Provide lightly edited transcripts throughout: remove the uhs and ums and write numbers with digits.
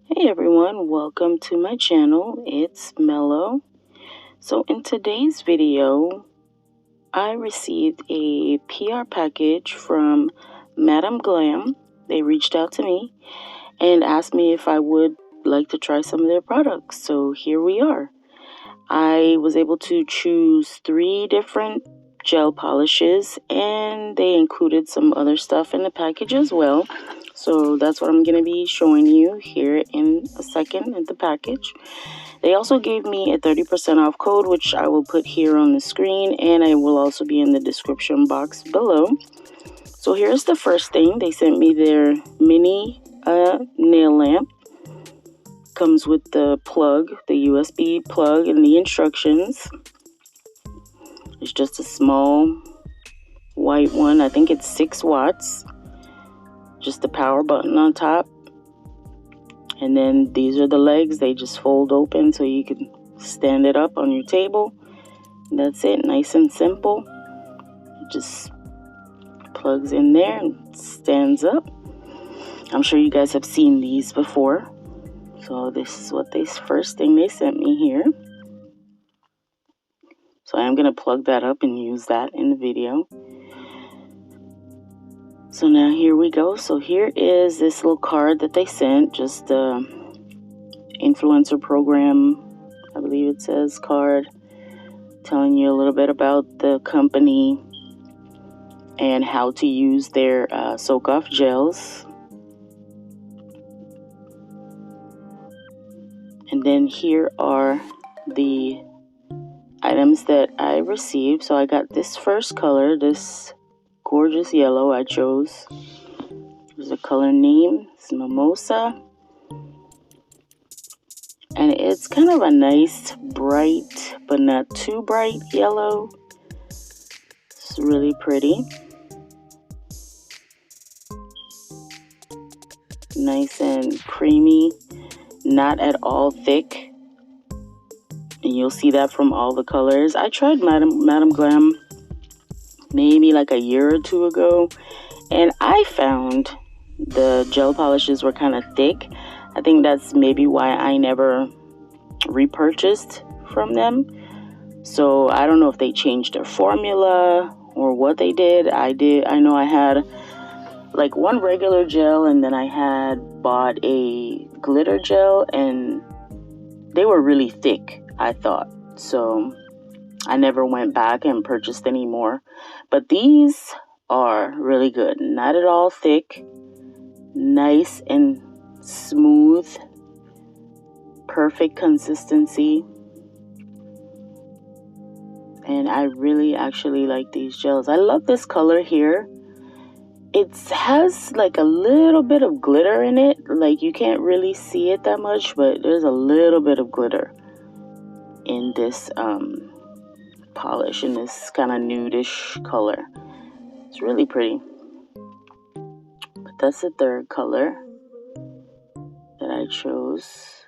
Hey everyone, welcome to my channel. It's Mello. So in today's video, I received a PR package from Madame Glam. They reached out to me and asked me if I would like to try some of their products. So here we are. I was able to choose 3 different gel polishes, and they included some other stuff in the package as well. So that's what I'm going to be showing you here in a second in the package. They also gave me a 30% off code, which I will put here on the screen, and it will also be in the description box below. So here's the first thing. They sent me their mini nail lamp. Comes with the plug, the USB plug, and the instructions. It's just a small white one. I think it's 6 watts. Just the power button on top. And then these are the legs. They just fold open so you can stand it up on your table. And that's it. Nice and simple. It just plugs in there and stands up. I'm sure you guys have seen these before. So this is what first thing they sent me here. So I am going to plug that up and use that in the video. So now here we go. So here is this little card that they sent. Just influencer program, I believe it says, card. Telling you a little bit about the company and how to use their soak-off gels. And then here are the items that I received. So I got this first color, this gorgeous yellow I chose. There's a color name, it's Mimosa. And it's kind of a nice, bright, but not too bright yellow. It's really pretty. Nice and creamy, not at all thick. And you'll see that from all the colors. I tried Madame Glam maybe like a year or 2 ago, and I found the gel polishes were kind of thick. I think that's maybe why I never repurchased from them. So I don't know if they changed their formula or what they did. I know I had like one regular gel, and then I had bought a glitter gel, and they were really thick, I thought. So I never went back and purchased any more. But these are really good. Not at all thick. Nice and smooth. Perfect consistency. And I really actually like these gels. I love this color here. It has like a little bit of glitter in it. Like you can't really see it that much, but there's a little bit of glitter in this polish, in this kind of nudish color. It's really pretty. But that's the third color that I chose.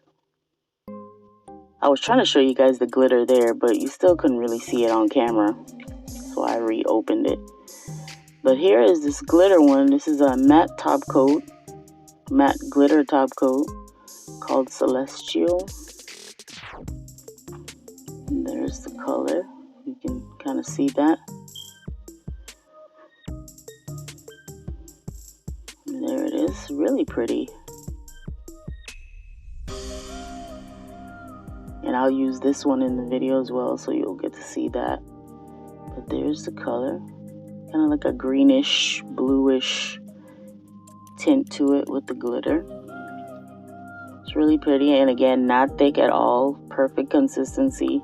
I was trying to show you guys the glitter there, but you still couldn't really see it on camera, so I reopened it. But here is this glitter one. This is a matte top coat, matte glitter top coat called Celestial. And there's the color. You can kind of see that. And there it is. Really pretty. And I'll use this one in the video as well, so you'll get to see that. But there's the color. Kind of like a greenish, bluish tint to it with the glitter. It's really pretty, and again, not thick at all. Perfect consistency.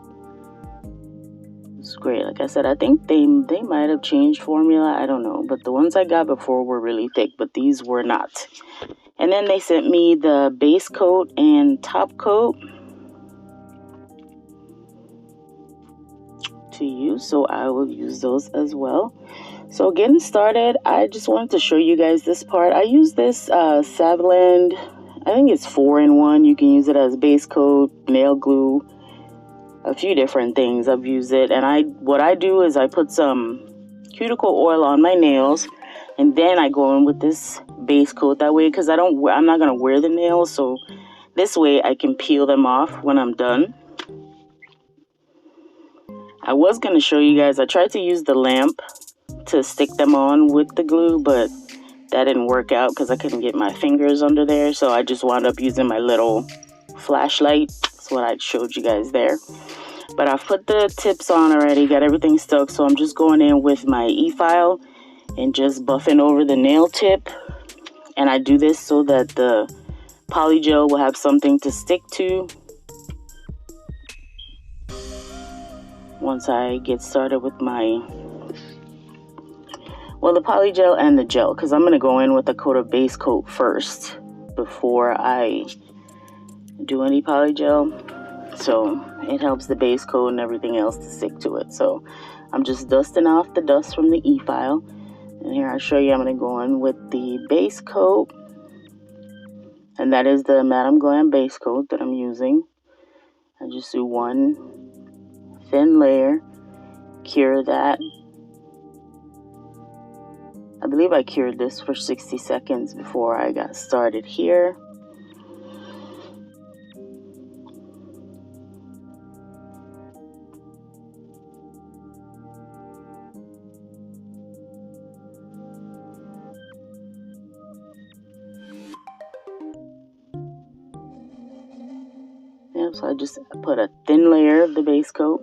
It's great. Like I said, I think they might have changed formula. I don't know. But the ones I got before were really thick, but these were not. And then they sent me the base coat and top coat to use, so I will use those as well. So getting started, I just wanted to show you guys this part. I use this Savland, I think it's 4-in-1. You can use it as base coat, nail glue, a few different things. I've used it, and what I do is I put some cuticle oil on my nails, and then I go in with this base coat that way, because I'm not gonna wear the nails, so This way I can peel them off when I'm done. I was going to show you guys, I tried to use the lamp to stick them on with the glue, but that didn't work out because I couldn't get my fingers under there. So I just wound up using my little flashlight. That's what I showed you guys there. But I've put the tips on already, got everything stuck. So I'm just going in with my e-file and just buffing over the nail tip. And I do this so that the polygel will have something to stick to once I get started with my, well, the polygel and the gel, because I'm going to go in with a coat of base coat first before I do any polygel. So it helps the base coat and everything else to stick to it. So I'm just dusting off the dust from the e-file. And here I'll show you, I'm going to go in with the base coat. And that is the Madame Glam base coat that I'm using. I just do one thin layer, cure that. I believe I cured this for 60 seconds before I got started here. Yep, so I just put a thin layer of the base coat,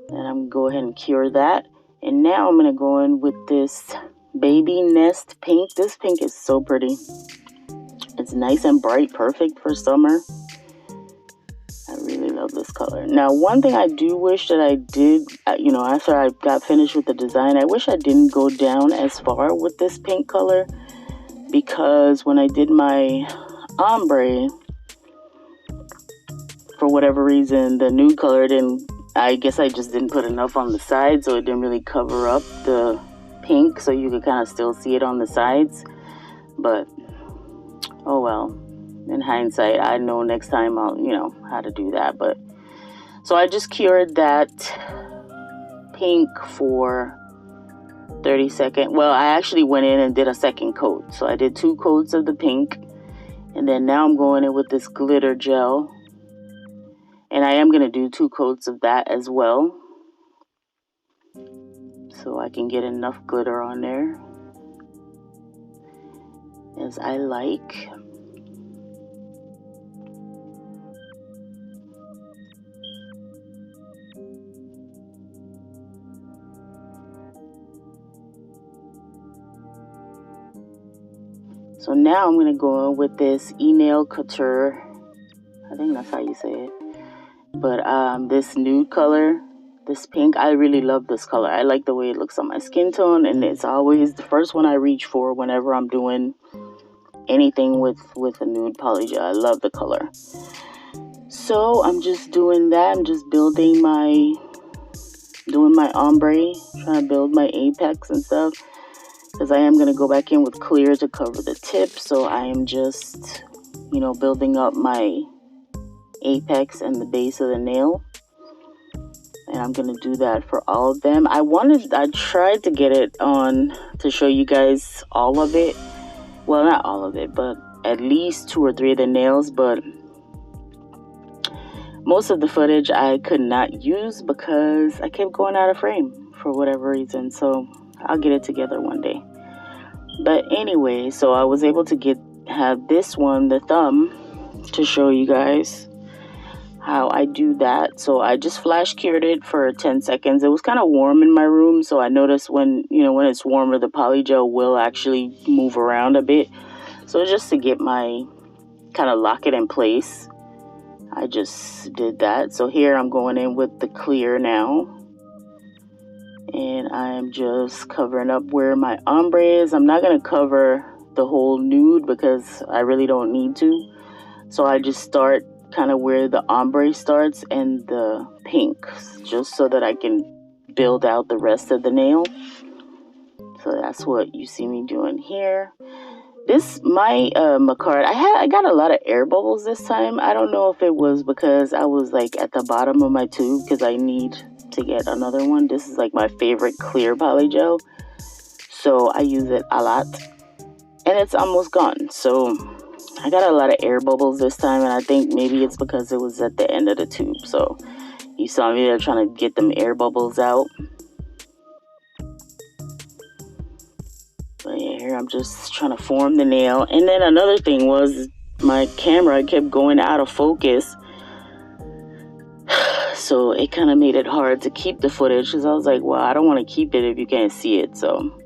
and I'm going to go ahead and cure that. And now I'm going to go in with this Baby Nest pink. This pink is so pretty. It's nice and bright, perfect for summer. I really love this color. Now, one thing I do wish that I did, you know, after I got finished with the design, I wish I didn't go down as far with this pink color, because when I did my ombre, for whatever reason, the nude color didn't, I guess I just didn't put enough on the side, so it didn't really cover up the pink, so you could kind of still see it on the sides. But oh well, in hindsight, I know next time I'll, you know, how to do that. But so I just cured that pink for 30 seconds. Well, I actually went in and did a second coat, so I did 2 coats of the pink, and then now I'm going in with this glitter gel. And I am going to do 2 coats of that as well, so I can get enough glitter on there as I like. So now I'm going to go in with this Nail Couture. I think that's how you say it. But this nude color, this pink, I really love this color. I like the way it looks on my skin tone, and it's always the first one I reach for whenever I'm doing anything with a nude polygel. I love the color. So I'm just doing that. I'm just doing my ombre, trying to build my apex and stuff, because I am going to go back in with clear to cover the tip. So I am just, you know, building up my apex and the base of the nail, and I'm gonna do that for all of them. I tried to get it on to show you guys all of it. Well, not all of it, but at least 2 or 3 of the nails. But most of the footage I could not use because I kept going out of frame for whatever reason. So I'll get it together one day. But anyway, so I was able to have this one, the thumb, to show you guys how I do that. So I just flash cured it for 10 seconds. It was kind of warm in my room, so I noticed when it's warmer, the polygel will actually move around a bit. So just to get my kind of lock it in place, I just did that. So here I'm going in with the clear now, and I'm just covering up where my ombre is. I'm not going to cover the whole nude because I really don't need to. So I just start kind of where the ombre starts and the pink, just so that I can build out the rest of the nail. So that's what you see me doing here. This, my Macard, I got a lot of air bubbles this time. I don't know if it was because I was like at the bottom of my tube, because I need to get another one. This is like my favorite clear polygel, so I use it a lot, and it's almost gone. So I got a lot of air bubbles this time, and I think maybe it's because it was at the end of the tube. So you saw me there trying to get them air bubbles out. But yeah, here I'm just trying to form the nail. And then another thing was my camera kept going out of focus. So it kind of made it hard to keep the footage, because I was like, well, I don't want to keep it if you can't see it. So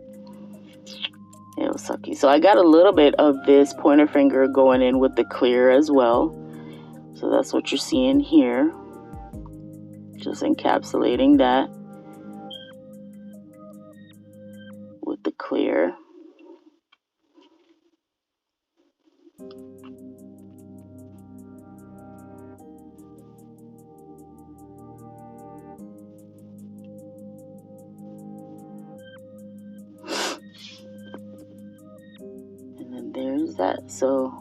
it was sucky. So I got a little bit of this pointer finger going in with the clear as well. So that's what you're seeing here. Just encapsulating that with the clear. And then there's that. So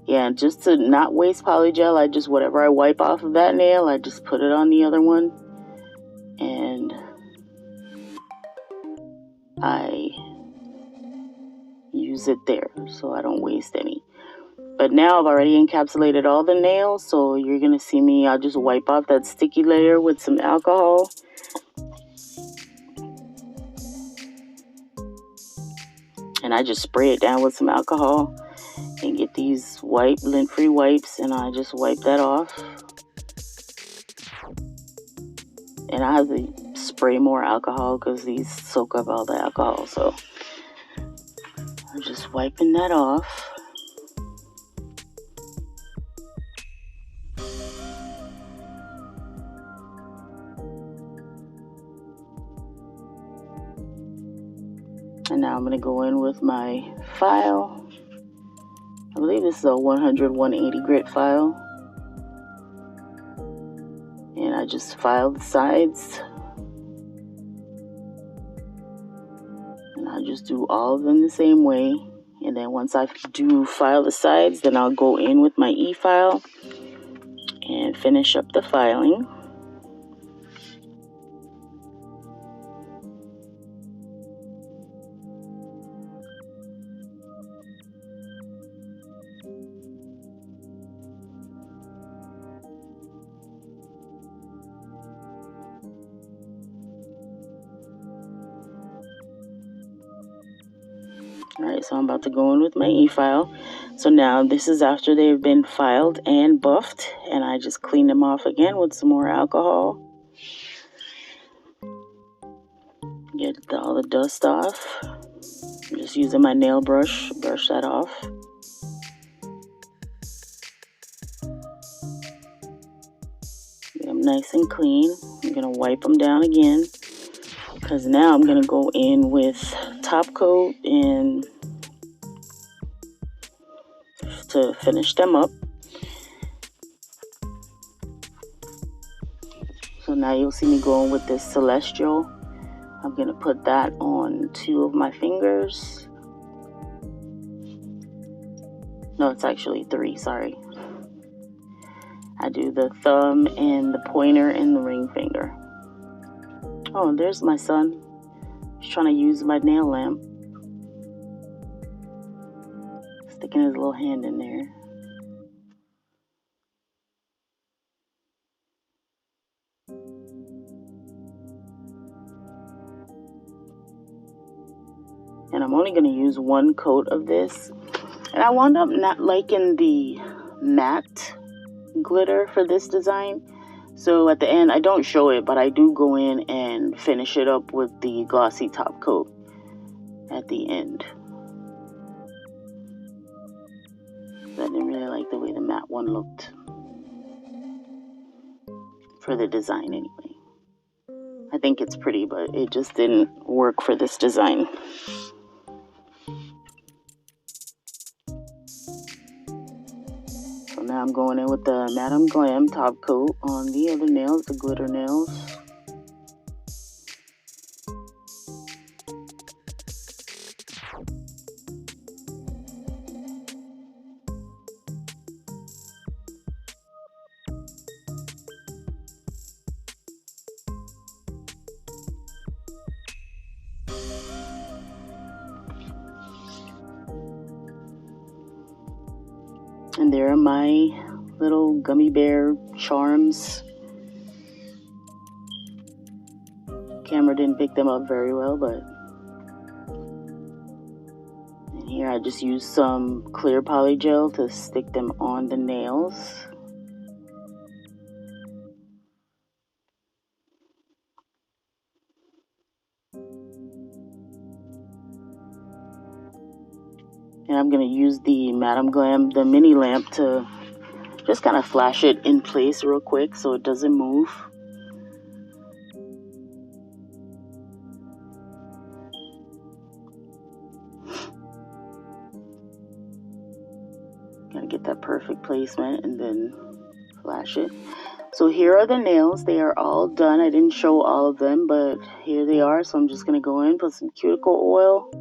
yeah, just to not waste polygel, I just, whatever I wipe off of that nail, I just put it on the other one. And I use it there, so I don't waste any. But now I've already encapsulated all the nails, so you're gonna see me, I'll just wipe off that sticky layer with some alcohol. And I just spray it down with some alcohol and get these lint-free wipes, and I just wipe that off. And I have to spray more alcohol because these soak up all the alcohol, so I'm just wiping that off. And now I'm going to go in with my file. I believe this is a 100-180 grit file. And I just file the sides. And I just do all of them the same way. And then once I do file the sides, then I'll go in with my e-file and finish up the filing. Alright, so I'm about to go in with my e-file. So now this is after they've been filed and buffed, and I just clean them off again with some more alcohol. Get all the dust off. I'm just using my nail brush, brush that off. Get them nice and clean. I'm going to wipe them down again, because now I'm going to go in with top coat and to finish them up. So now you'll see me going with this Celestial. I'm going to put that on 2 of my fingers. No, it's actually 3, sorry. I do the thumb and the pointer and the ring finger. Oh, there's my son. He's trying to use my nail lamp. Sticking his little hand in there. And I'm only going to use 1 coat of this. And I wound up not liking the matte glitter for this design. So at the end, I don't show it, but I do go in and finish it up with the glossy top coat at the end. I didn't really like the way the matte one looked for the design anyway. I think it's pretty, but it just didn't work for this design. So now I'm going in with the Madame Glam top coat on the other nails, the glitter nails. there are my little gummy bear charms. Camera didn't pick them up very well, but and here I just used some clear poly gel to stick them on the nails. And I'm going to use the Madame Glam, the mini lamp, to just kind of flash it in place real quick so it doesn't move. Gotta get that perfect placement and then flash it. So here are the nails. They are all done. I didn't show all of them, but here they are. So I'm just going to go in, put some cuticle oil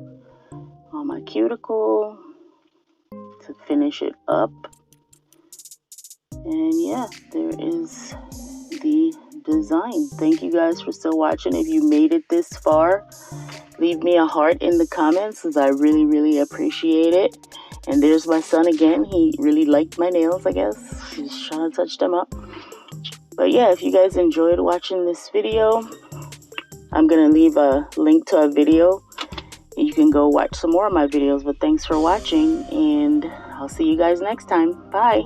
on my cuticle to finish it up. And yeah, there is the design. Thank you guys for still watching. If you made it this far, leave me a heart in the comments, because I really, really appreciate it. And there's my son again. He really liked my nails, I guess. He's trying to touch them up. But yeah, if you guys enjoyed watching this video, I'm going to leave a link to a video. And you can go watch some more of my videos. But thanks for watching, and I'll see you guys next time. Bye.